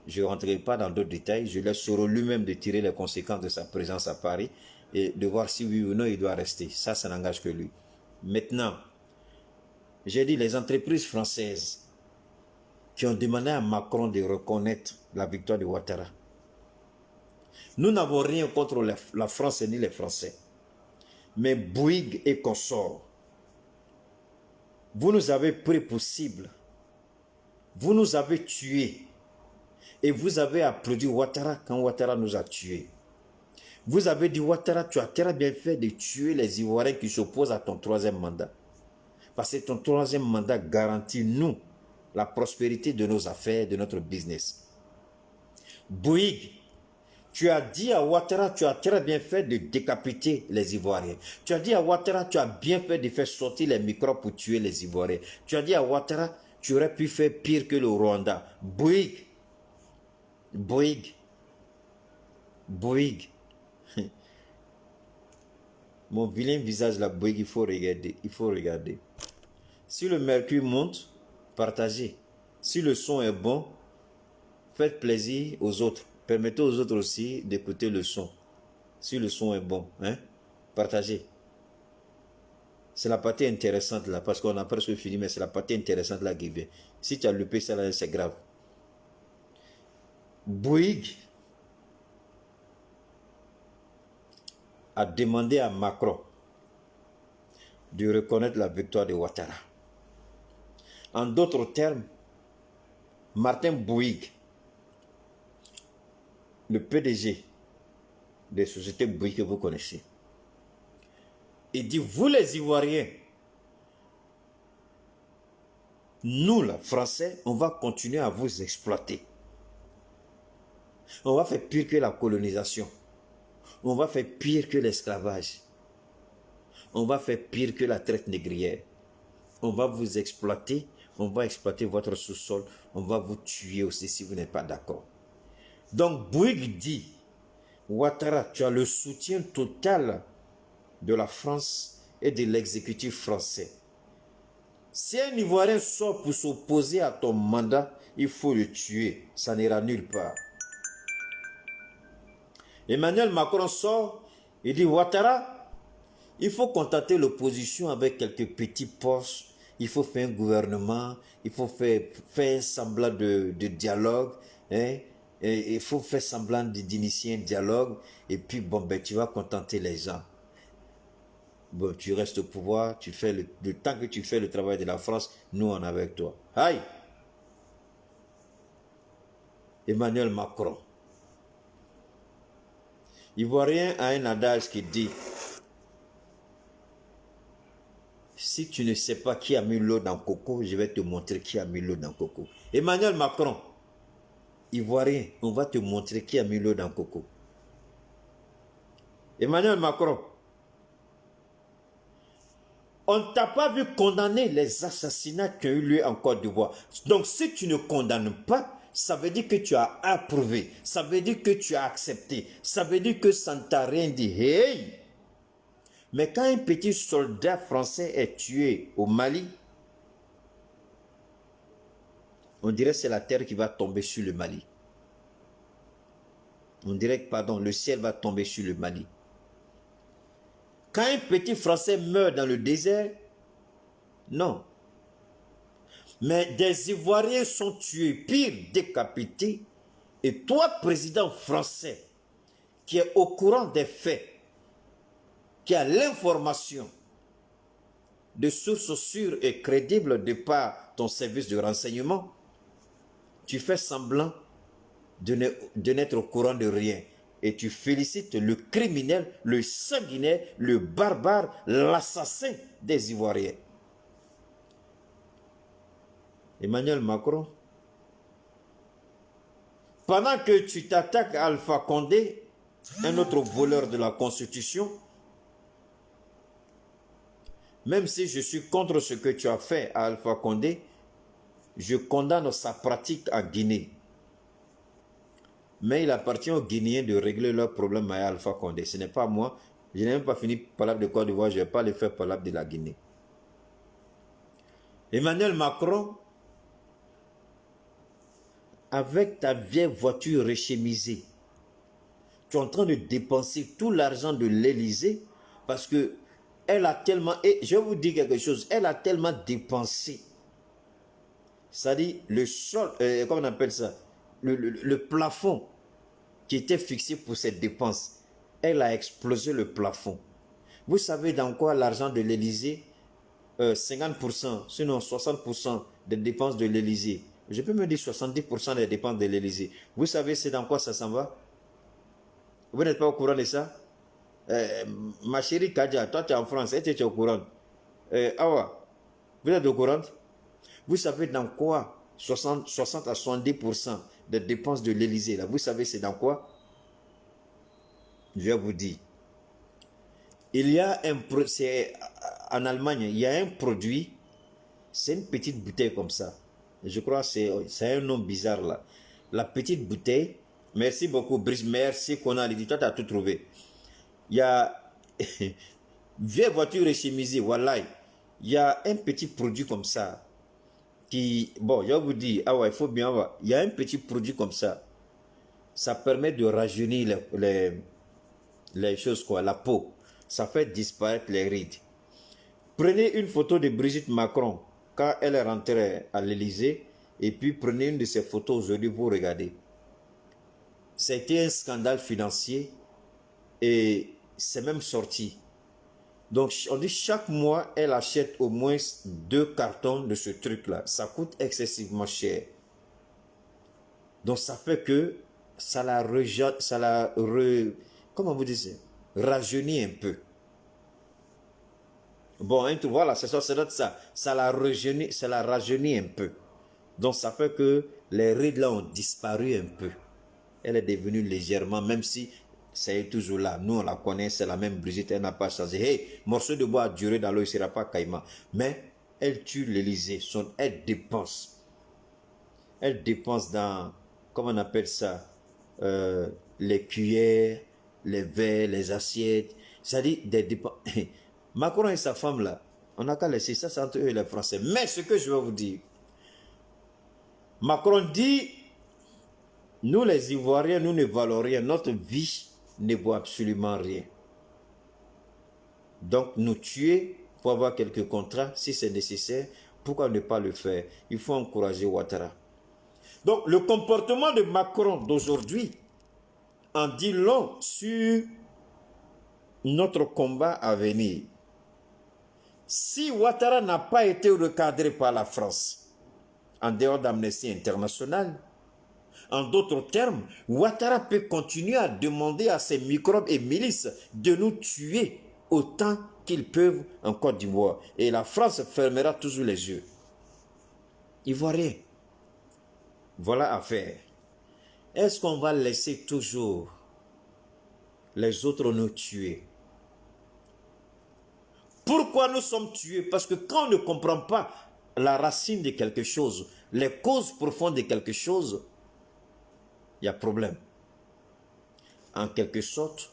S1: Je ne rentrerai pas dans d'autres détails. Je laisse Soro lui-même de tirer les conséquences de sa présence à Paris et de voir si oui ou non il doit rester. Ça n'engage que lui. Maintenant, j'ai dit les entreprises françaises qui ont demandé à Macron de reconnaître la victoire de Ouattara. Nous n'avons rien contre la France ni les Français. Mais Bouygues et consorts, vous nous avez pris pour cible. Vous nous avez tués. Et vous avez applaudi Ouattara quand Ouattara nous a tués. Vous avez dit, Ouattara, tu as très bien fait de tuer les Ivoiriens qui s'opposent à ton troisième mandat. Parce que ton troisième mandat garantit, nous, la prospérité de nos affaires, de notre business. Bouygues, tu as dit à Ouattara, tu as très bien fait de décapiter les Ivoiriens. Tu as dit à Ouattara, tu as bien fait de faire sortir les microbes pour tuer les Ivoiriens. Tu as dit à Ouattara, tu aurais pu faire pire que le Rwanda. Bouygues. Mon vilain visage là, Bouygues, il faut regarder. Si le mercure monte, partagez. Si le son est bon, faites plaisir aux autres. Permettez aux autres aussi d'écouter le son. Si le son est bon, partagez. C'est la partie intéressante là, parce qu'on a presque fini, mais c'est la partie intéressante là qui vient. Si tu as loupé ça là, c'est grave. Bouygues a demandé à Macron de reconnaître la victoire de Ouattara. En d'autres termes, Martin Bouygues, le PDG des sociétés Bouygues que vous connaissez, il dit, vous les Ivoiriens, nous, les Français, on va continuer à vous exploiter. On va faire pire que la colonisation. On va faire pire que l'esclavage. On va faire pire que la traite négrière. On va vous exploiter. On va exploiter votre sous-sol. On va vous tuer aussi si vous n'êtes pas d'accord. Donc Bouygues dit, Ouattara, tu as le soutien total de la France et de l'exécutif français. Si un Ivoirien sort pour s'opposer à ton mandat, il faut le tuer. Ça n'ira nulle part. Emmanuel Macron sort, il dit, Ouattara, il faut contenter l'opposition avec quelques petits postes. Il faut faire un gouvernement, il faut faire un semblant de dialogue, et il faut faire semblant d'initier un dialogue, et puis bon, ben, tu vas contenter les gens. Bon, tu restes au pouvoir, tu fais le temps que tu fais le travail de la France, nous on est avec toi. Aïe! Emmanuel Macron. Ivoirien a un adage qui dit, si tu ne sais pas qui a mis l'eau dans le coco, je vais te montrer qui a mis l'eau dans le coco. Emmanuel Macron, Ivoirien, on va te montrer qui a mis l'eau dans le coco. Emmanuel Macron, on ne t'a pas vu condamner les assassinats qui ont eu lieu en Côte d'Ivoire. Donc si tu ne condamnes pas, ça veut dire que tu as approuvé. Ça veut dire que tu as accepté. Ça veut dire que ça ne t'a rien dit. Hey! Mais quand un petit soldat français est tué au Mali, on dirait que c'est la terre qui va tomber sur le Mali. On dirait que, pardon, le ciel va tomber sur le Mali. Quand un petit Français meurt dans le désert, non. Mais des Ivoiriens sont tués, pire, décapités. Et toi, président français, qui est au courant des faits, qui a l'information, de sources sûres et crédibles de par ton service de renseignement, tu fais semblant de n'être au courant de rien. Et tu félicites le criminel, le sanguinaire, le barbare, l'assassin des Ivoiriens. Emmanuel Macron, pendant que tu t'attaques à Alpha Condé, un autre voleur de la Constitution, même si je suis contre ce que tu as fait à Alpha Condé, je condamne sa pratique en Guinée. Mais il appartient aux Guinéens de régler leurs problèmes à Alpha Condé. Ce n'est pas moi. Je n'ai même pas fini par de Côte d'Ivoire, je ne vais pas le faire par de la Guinée. Emmanuel Macron, avec ta vieille voiture réchemisée, tu es en train de dépenser tout l'argent de l'Élysée parce que elle a tellement, et je vais vous dire quelque chose, elle a tellement dépensé. C'est-à-dire le sol, comment on appelle ça, le plafond qui était fixé pour cette dépense, elle a explosé le plafond. Vous savez dans quoi l'argent de l'Élysée, 50%, sinon 60% des dépenses de l'Élysée, je peux me dire 70% des dépenses de l'Élysée. Vous savez c'est dans quoi ça s'en va? Vous n'êtes pas au courant de ça? Ma chérie Kadia, toi tu es en France, et tu es au courant. Awa, vous êtes au courant? Vous savez dans quoi 60 à 70% des dépenses de l'Élysée, là, vous savez c'est dans quoi? Je vais vous dire. Il y a en Allemagne, il y a un produit, c'est une petite bouteille comme ça. Je crois que c'est un nom bizarre là. La petite bouteille, merci beaucoup Brice, merci qu'on a dit, toi tu as tout trouvé. Il y a vieille voiture réchemisée, voilà. Il y a un petit produit comme ça qui, bon, je vais vous dire, ah ouais, il faut bien voir. Il y a un petit produit comme ça. Ça permet de rajeunir les choses, quoi, la peau. Ça fait disparaître les rides. Prenez une photo de Brigitte Macron quand elle est rentrée à l'Élysée et puis prenez une de ses photos aujourd'hui, vous regardez. C'était un scandale financier et c'est même sorti. Donc, on dit chaque mois, elle achète au moins 2 cartons de ce truc-là. Ça coûte excessivement cher. Donc, ça fait que ça comment vous dites, rajeunit un peu. Bon, voilà, c'est ça. Ça la rajeunit un peu. Donc, ça fait que les rides là ont disparu un peu. Elle est devenue légèrement, même si c'est toujours là. Nous, on la connaît, c'est la même Brigitte, elle n'a pas changé. Hey, morceau de bois a duré dans l'eau, il ne sera pas caïman. Mais elle tue l'Élysée, elle dépense. Elle dépense dans, comment on appelle ça, les cuillères, les verres, les assiettes. C'est-à-dire des dépenses. Macron et sa femme là, on n'a qu'à laisser ça, c'est entre eux et les Français. Mais ce que je vais vous dire, Macron dit, nous les Ivoiriens, nous ne valons rien, notre vie ne vaut absolument rien. Donc nous tuer pour avoir quelques contrats, si c'est nécessaire, pourquoi ne pas le faire? Il faut encourager Ouattara. Donc le comportement de Macron d'aujourd'hui en dit long sur notre combat à venir. Si Ouattara n'a pas été recadré par la France, en dehors d'Amnesty International, en d'autres termes, Ouattara peut continuer à demander à ses microbes et milices de nous tuer autant qu'ils peuvent en Côte d'Ivoire. Et la France fermera toujours les yeux. Ivoirien, voilà à faire. Est-ce qu'on va laisser toujours les autres nous tuer? Pourquoi nous sommes tués? Parce que quand on ne comprend pas la racine de quelque chose, les causes profondes de quelque chose, il y a problème. En quelque sorte,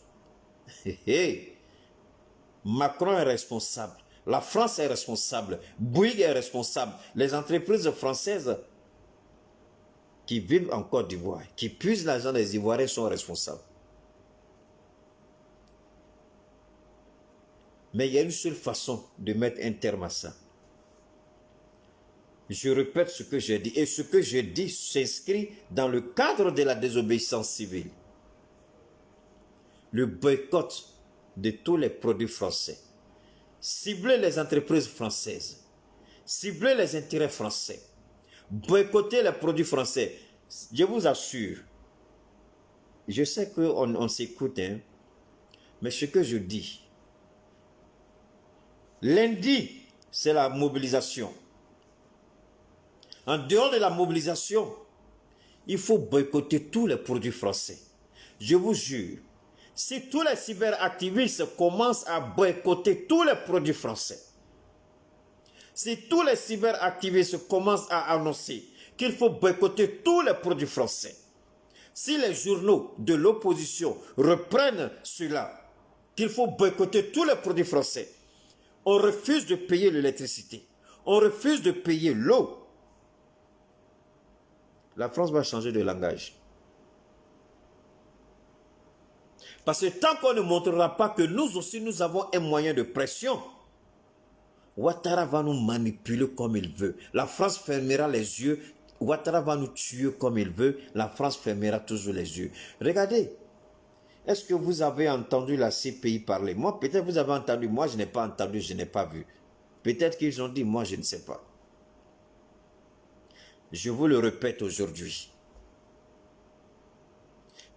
S1: Macron est responsable, la France est responsable, Bouygues est responsable, les entreprises françaises qui vivent en Côte d'Ivoire, qui puisent l'argent des Ivoiriens sont responsables. Mais il y a une seule façon de mettre un terme à ça. Je répète ce que j'ai dit. Et ce que j'ai dit s'inscrit dans le cadre de la désobéissance civile. Le boycott de tous les produits français. cibler les entreprises françaises, cibler les intérêts français, boycotter les produits français. Je vous assure, je sais qu'on s'écoute, hein, mais ce que je dis, lundi, c'est la mobilisation. En dehors de la mobilisation, il faut boycotter tous les produits français. Je vous jure, si tous les cyberactivistes commencent à boycotter tous les produits français, si tous les cyberactivistes commencent à annoncer qu'il faut boycotter tous les produits français, si les journaux de l'opposition reprennent cela, qu'il faut boycotter tous les produits français, on refuse de payer l'électricité, on refuse de payer l'eau, la France va changer de langage. Parce que tant qu'on ne montrera pas que nous aussi nous avons un moyen de pression, Ouattara va nous manipuler comme il veut. La France fermera les yeux. Ouattara va nous tuer comme il veut. La France fermera toujours les yeux. Regardez. Est-ce que vous avez entendu la CPI parler? Moi, peut-être vous avez entendu. Moi, je n'ai pas entendu, je n'ai pas vu. Peut-être qu'ils ont dit, moi, je ne sais pas. Je vous le répète aujourd'hui.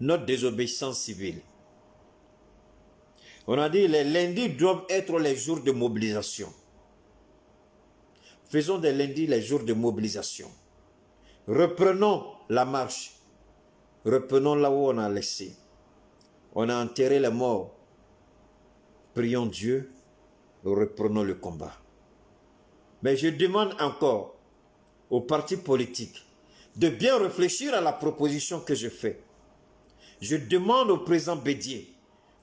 S1: Notre désobéissance civile. On a dit, les lundis doivent être les jours de mobilisation. Faisons des lundis les jours de mobilisation. Reprenons la marche. Reprenons là où on a laissé. On a enterré les morts. Prions Dieu. Reprenons le combat. Mais je demande encore aux partis politiques de bien réfléchir à la proposition que je fais. Je demande au président Bédié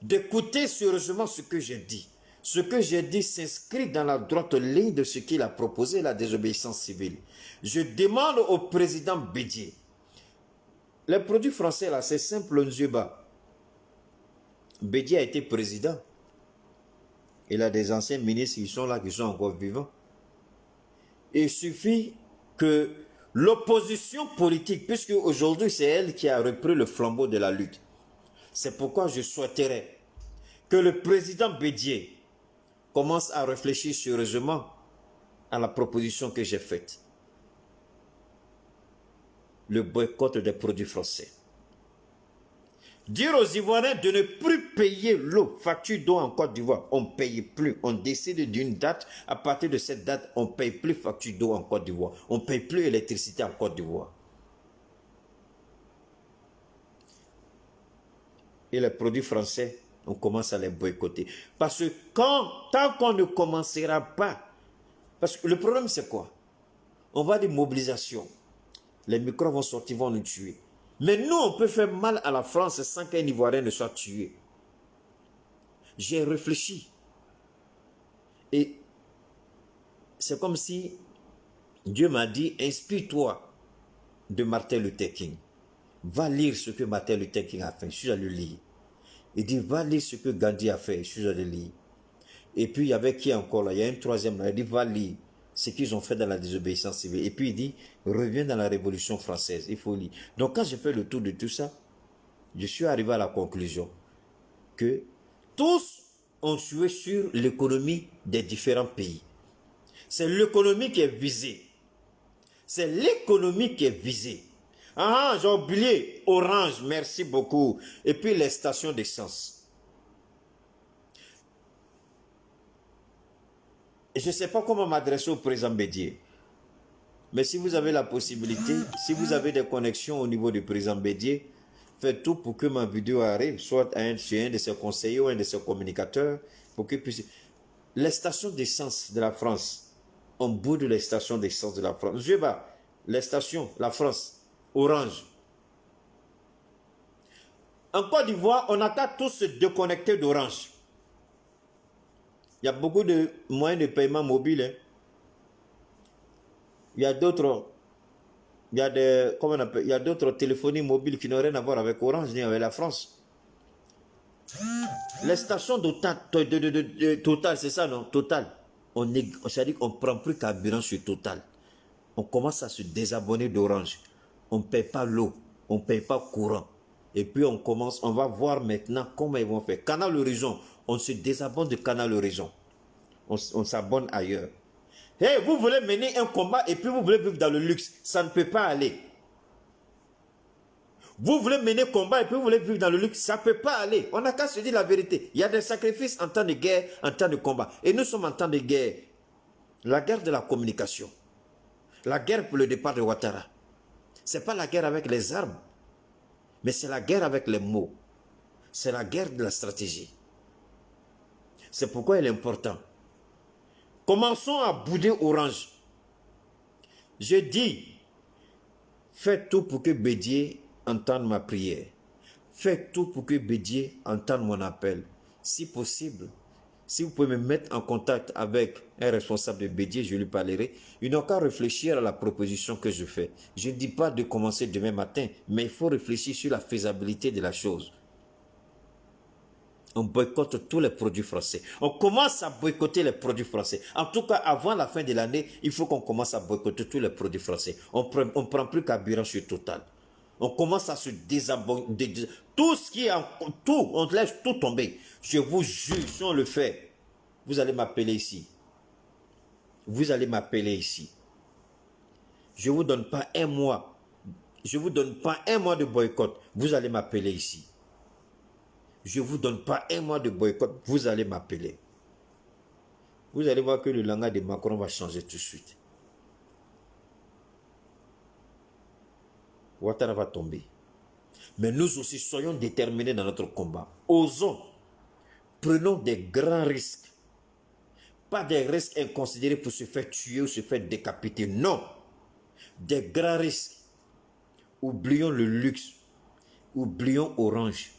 S1: d'écouter sérieusement ce que j'ai dit. Ce que j'ai dit s'inscrit dans la droite ligne de ce qu'il a proposé, la désobéissance civile. Je demande au président Bédié. Les produits français, là, c'est simple, Nzeba. Bédié a été président. Il a des anciens ministres qui sont là, qui sont encore vivants. Il suffit que l'opposition politique, puisque aujourd'hui c'est elle qui a repris le flambeau de la lutte. C'est pourquoi je souhaiterais que le président Bédié commence à réfléchir sérieusement à la proposition que j'ai faite. Le boycott des produits français. Dire aux Ivoiriens de ne plus payer l'eau, facture d'eau en Côte d'Ivoire. On ne paye plus. On décide d'une date. À partir de cette date, on ne paye plus facture d'eau en Côte d'Ivoire. On ne paye plus électricité en Côte d'Ivoire. Et les produits français, on commence à les boycotter. Parce que tant qu'on ne commencera pas, parce que le problème c'est quoi? On va des mobilisations. Les microbes vont sortir, vont nous tuer. Mais nous, on peut faire mal à la France sans qu'un Ivoirien ne soit tué. J'ai réfléchi. Et c'est comme si Dieu m'a dit, inspire-toi de Martin Luther King. Va lire ce que Martin Luther King a fait. Je suis allé le lire. Il dit, va lire ce que Gandhi a fait. Je suis allé le lire. Et puis, il y avait qui encore là? Il y a un troisième là. Il dit, va lire ce qu'ils ont fait dans la désobéissance civile. Et puis, il dit, reviens dans la Révolution française. Il faut lire. Donc, quand j'ai fait le tour de tout ça, je suis arrivé à la conclusion que tous ont joué sur l'économie des différents pays. C'est l'économie qui est visée. C'est l'économie qui est visée. Ah, j'ai oublié. Orange, merci beaucoup. Et puis les stations d'essence. Et je ne sais pas comment m'adresser au président Bédié. Mais si vous avez la possibilité, si vous avez des connexions au niveau du président Bédié, faites tout pour que ma vidéo arrive, soit chez un de ses conseillers ou un de ses communicateurs, pour qu'il puisse... Les stations d'essence de la France, on boude les stations d'essence de la France. Je vais les stations, la France, Orange. En Côte d'Ivoire, on n'a qu'à tous se déconnecter d'Orange. Il y a beaucoup de moyens de paiement mobile. Hein. Il y a d'autres... Il y a des, comment on appelle, il y a d'autres téléphonies mobiles qui n'ont rien à voir avec Orange ni avec la France. Les stations Total, c'est ça non? Total. C'est-à-dire qu'on ne prend plus carburant sur Total. On commence à se désabonner d'Orange. On ne paye pas l'eau. On ne paye pas courant. Et puis on va voir maintenant comment ils vont faire. Canal Horizon, on se désabonne de Canal Horizon. on s'abonne ailleurs. Hey, vous voulez mener un combat et puis vous voulez vivre dans le luxe. Ça ne peut pas aller. Vous voulez mener un combat et puis vous voulez vivre dans le luxe. Ça ne peut pas aller. On n'a qu'à se dire la vérité. Il y a des sacrifices en temps de guerre, en temps de combat. Et nous sommes en temps de guerre. La guerre de la communication. La guerre pour le départ de Ouattara. Ce n'est pas la guerre avec les armes. Mais c'est la guerre avec les mots. C'est la guerre de la stratégie. C'est pourquoi il est important. Commençons à bouder Orange. Je dis, faites tout pour que Bédié entende ma prière. Faites tout pour que Bédié entende mon appel. Si possible, si vous pouvez me mettre en contact avec un responsable de Bédié, je lui parlerai. Il n'a qu'à réfléchir à la proposition que je fais. Je ne dis pas de commencer demain matin, mais il faut réfléchir sur la faisabilité de la chose. On boycotte tous les produits français. On commence à boycotter les produits français. En tout cas, avant la fin de l'année, il faut qu'on commence à boycotter tous les produits français. On ne prend plus carburant sur Total. On commence à se désabonner. Tout ce qui est tout, on laisse tout tomber. Je vous jure, si on le fait, vous allez m'appeler ici. Vous allez m'appeler ici. Je ne vous donne pas un mois. Je ne vous donne pas un mois de boycott. Vous allez m'appeler ici. Je ne vous donne pas un mois de boycott, vous allez m'appeler. Vous allez voir que le langage de Macron va changer tout de suite. Ouattara va tomber. Mais nous aussi, soyons déterminés dans notre combat. Osons. Prenons des grands risques. Pas des risques inconsidérés pour se faire tuer ou se faire décapiter. Non. Des grands risques. Oublions le luxe. Oublions Orange.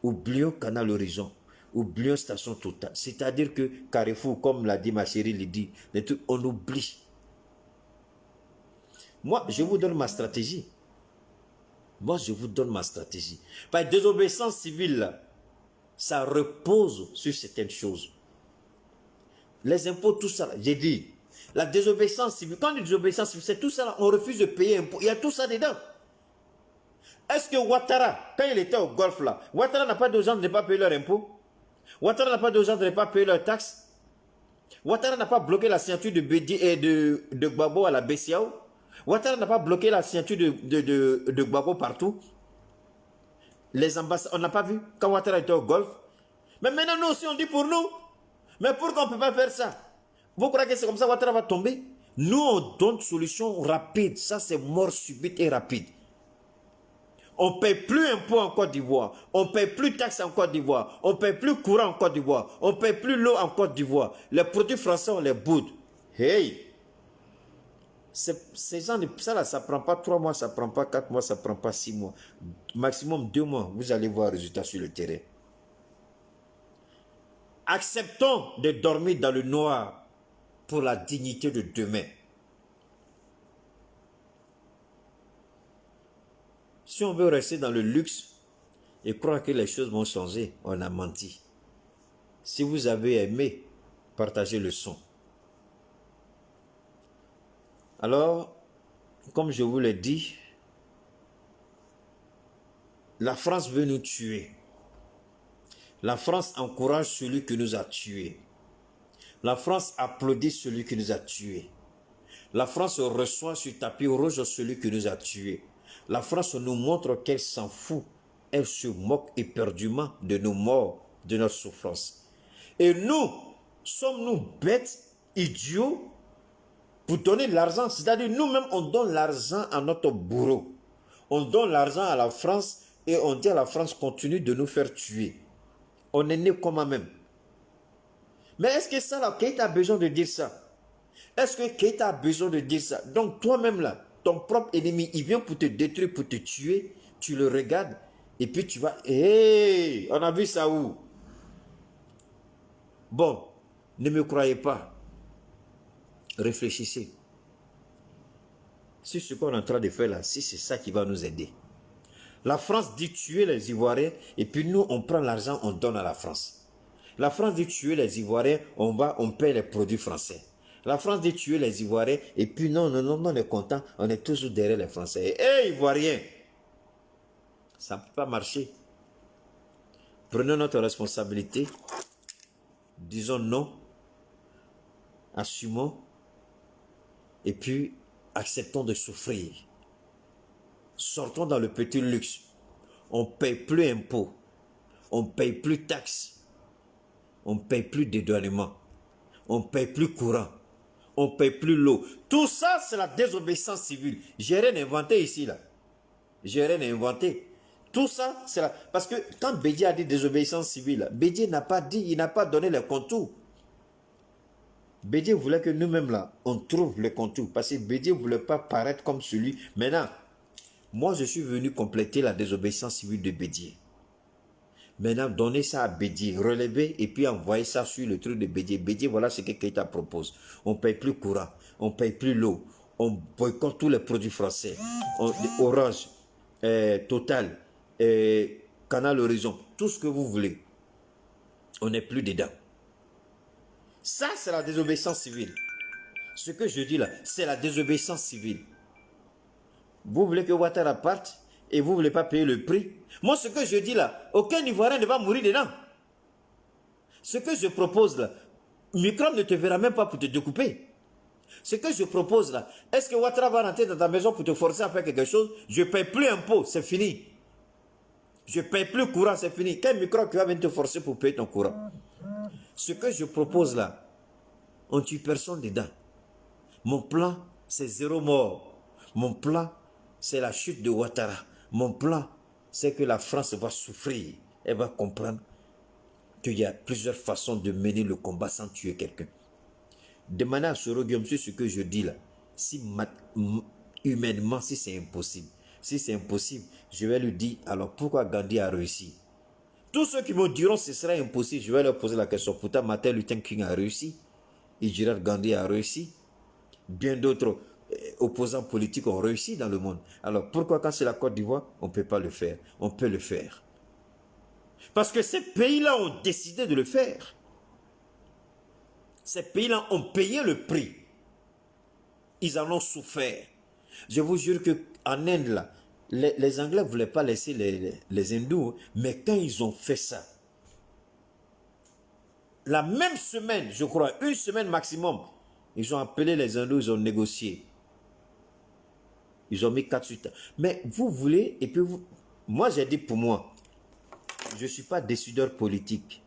S1: Oublions Canal Horizon, oublions Station Total. C'est-à-dire que Carrefour, comme l'a dit ma chérie Lydie, on oublie. Moi, je vous donne ma stratégie. Moi, je vous donne ma stratégie. Par désobéissance civile, là, ça repose sur certaines choses. Les impôts, tout ça, j'ai dit, la désobéissance civile, quand on dit désobéissance civile, c'est tout ça, là, on refuse de payer impôts. Il y a tout ça dedans. Est-ce que Ouattara, quand il était au Golfe là, Ouattara n'a pas de gens de ne pas payer leurs impôts? Ouattara n'a pas de gens de ne pas payer leurs taxes? Ouattara n'a pas bloqué la signature de Bédi et de Gbagbo à la BCAO? Ouattara n'a pas bloqué la signature de Gbagbo partout? Les ambassades, on n'a pas vu quand Ouattara était au Golfe? Mais maintenant nous aussi on dit pour nous. Mais pourquoi on ne peut pas faire ça? Vous croyez que c'est comme ça Ouattara va tomber? Nous on donne solution rapide. Ça c'est mort subite et rapide. On ne paye plus impôts en Côte d'Ivoire. On ne paye plus taxes en Côte d'Ivoire. On ne paye plus courant en Côte d'Ivoire. On ne paye plus l'eau en Côte d'Ivoire. Les produits français, on les boude. Hey! Ces gens, ça là, ça ne prend pas 3 mois, ça ne prend pas 4 mois, ça ne prend pas 6 mois. Maximum 2 mois, vous allez voir le résultat sur le terrain. Acceptons de dormir dans le noir pour la dignité de demain. Si on veut rester dans le luxe et croire que les choses vont changer, on a menti. Si vous avez aimé, partagez le son. Alors, comme je vous l'ai dit, la France veut nous tuer. La France encourage celui qui nous a tués. La France applaudit celui qui nous a tués. La France reçoit sur tapis rouge celui qui nous a tués. La France nous montre qu'elle s'en fout. Elle se moque éperdument de nos morts, de notre souffrance. Et nous, sommes-nous bêtes, idiots, pour donner de l'argent? C'est-à-dire, nous-mêmes, on donne l'argent à notre bourreau. On donne l'argent à la France et on dit à la France, continue de nous faire tuer. On est né comme même. Mais est-ce que ça, là, Keïta a besoin de dire ça? Est-ce que Keïta a besoin de dire ça? Donc, toi-même, là, ton propre ennemi, il vient pour te détruire, pour te tuer, tu le regardes, et puis tu vas, hey, on a vu ça où? Bon, ne me croyez pas. Réfléchissez. Si ce qu'on est en train de faire là, si c'est ça qui va nous aider. La France dit tuer les Ivoiriens, et puis nous, on prend l'argent, on donne à la France. La France dit tuer les Ivoiriens, on paie les produits français. La France dit tuer les Ivoiriens, et puis non, on est content, on est toujours derrière les Français. Hé, Ivoiriens, ça ne peut pas marcher. Prenons notre responsabilité, disons non, assumons et puis acceptons de souffrir. Sortons dans le petit luxe. On ne paye plus impôts, on ne paye plus taxes, on ne paye plus dédouanement, on ne paye plus courant, on ne paye plus l'eau. Tout ça, c'est la désobéissance civile. J'ai rien inventé ici, là. J'ai rien inventé. Tout ça, c'est la... Parce que quand Bédié a dit désobéissance civile, Bédié n'a pas dit, il n'a pas donné les contours. Bédié voulait que nous-mêmes, là, on trouve les contours. Parce que Bédié ne voulait pas paraître comme celui... Maintenant, moi, je suis venu compléter la désobéissance civile de Bédié. Maintenant, donnez ça à Bédié, relevez et puis envoyez ça sur le truc de Bédié. Bédié, voilà ce que Keïta propose. On ne paye plus courant, on ne paye plus l'eau, on boycotte tous les produits français. Orange, Total, Canal Horizon, tout ce que vous voulez. On n'est plus dedans. Ça, c'est la désobéissance civile. Ce que je dis là, c'est la désobéissance civile. Vous voulez que Ouattara parte et vous ne voulez pas payer le prix. Moi, ce que je dis là, aucun Ivoirien ne va mourir dedans. Ce que je propose là, Microbe ne te verra même pas pour te découper. Ce que je propose là, est-ce que Ouattara va rentrer dans ta maison pour te forcer à faire quelque chose? Je ne paye plus impôt, c'est fini. Je ne paye plus courant, c'est fini. Quel microbe qui va venir te forcer pour payer ton courant? Ce que je propose là, on ne tue personne dedans. Mon plan, c'est 0 mort. Mon plan, c'est la chute de Ouattara. Mon plan, c'est que la France va souffrir. Elle va comprendre qu'il y a plusieurs façons de mener le combat sans tuer quelqu'un. Demandez à Soro Guillaume sur ce que je dis là. Si humainement, si c'est impossible. Si c'est impossible, je vais lui dire, alors pourquoi Gandhi a réussi? Tous ceux qui me diront que ce sera impossible, je vais leur poser la question. Pourtant, Martin Luther King a réussi. Idriss Gandhi a réussi. Bien d'autres opposants politiques ont réussi dans le monde. Alors pourquoi quand c'est la Côte d'Ivoire, on ne peut pas le faire? On peut le faire. Parce que ces pays-là ont décidé de le faire. Ces pays-là ont payé le prix. Ils en ont souffert. Je vous jure qu'en Inde, là, les Anglais ne voulaient pas laisser les hindous, mais quand ils ont fait ça, la même semaine, je crois, une semaine maximum, ils ont appelé les hindous, ils ont négocié. Ils ont mis 4-8 ans. Mais vous voulez, et puis vous... Moi, j'ai dit pour moi, je ne suis pas décideur politique.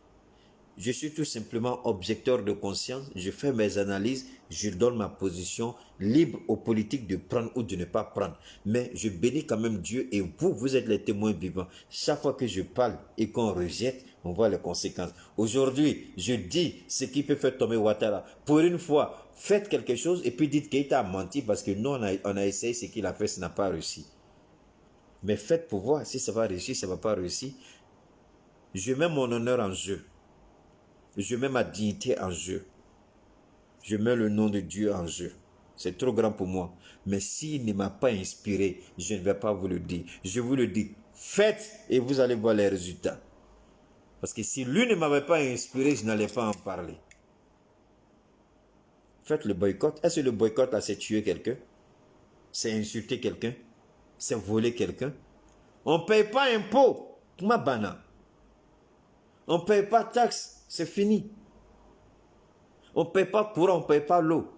S1: Je suis tout simplement objecteur de conscience. Je fais mes analyses, je donne ma position, libre aux politiques de prendre ou de ne pas prendre. Mais je bénis quand même Dieu et vous, vous êtes les témoins vivants. Chaque fois que je parle et qu'on rejette, on voit les conséquences. Aujourd'hui, je dis ce qui peut faire tomber Ouattara. Pour une fois, faites quelque chose et puis dites qu'il a menti parce que nous, on a essayé ce qu'il a fait, ça n'a pas réussi. Mais faites pour voir si ça va réussir, ça ne va pas réussir. Je mets mon honneur en jeu. Je mets ma dignité en jeu. Je mets le nom de Dieu en jeu. C'est trop grand pour moi. Mais s'il ne m'a pas inspiré, je ne vais pas vous le dire. Je vous le dis, faites et vous allez voir les résultats. Parce que si lui ne m'avait pas inspiré, je n'allais pas en parler. Faites le boycott. Est-ce que le boycott là, c'est tuer quelqu'un? C'est insulter quelqu'un? C'est voler quelqu'un? On ne paye pas impôt. Ma banane. On ne paye pas taxe. C'est fini. On ne paye pas courant, on ne paye pas l'eau.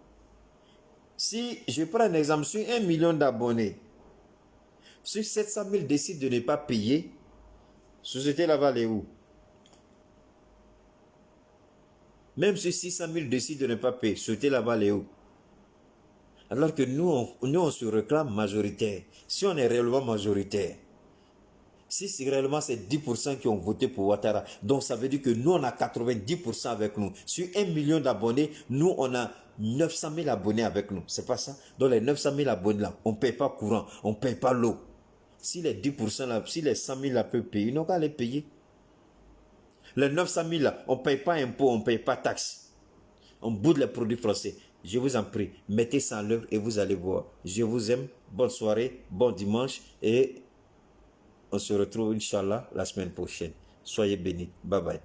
S1: Si je prends un exemple sur 1 million d'abonnés, sur 700 000 décident de ne pas payer, société là va aller où? Même si 600 000 décident de ne pas payer, société là va aller où? Alors que nous, on se réclame majoritaire. Si on est réellement majoritaire, si réellement c'est 10% qui ont voté pour Ouattara, donc ça veut dire que nous, on a 90% avec nous. Sur 1 million d'abonnés, nous, on a 900 000 abonnés avec nous. C'est pas ça? Donc les 900 000 abonnés là, on ne paye pas courant, on ne paye pas l'eau. Si les 10% là, si les 100 000 là peuvent payer, ils n'ont qu'à les payer. Les 900 000 là, on ne paye pas impôt, on ne paye pas taxe. On boude les produits français. Je vous en prie, mettez ça en œuvre et vous allez voir. Je vous aime. Bonne soirée, bon dimanche et on se retrouve, Inch'Allah, la semaine prochaine. Soyez bénis. Bye bye.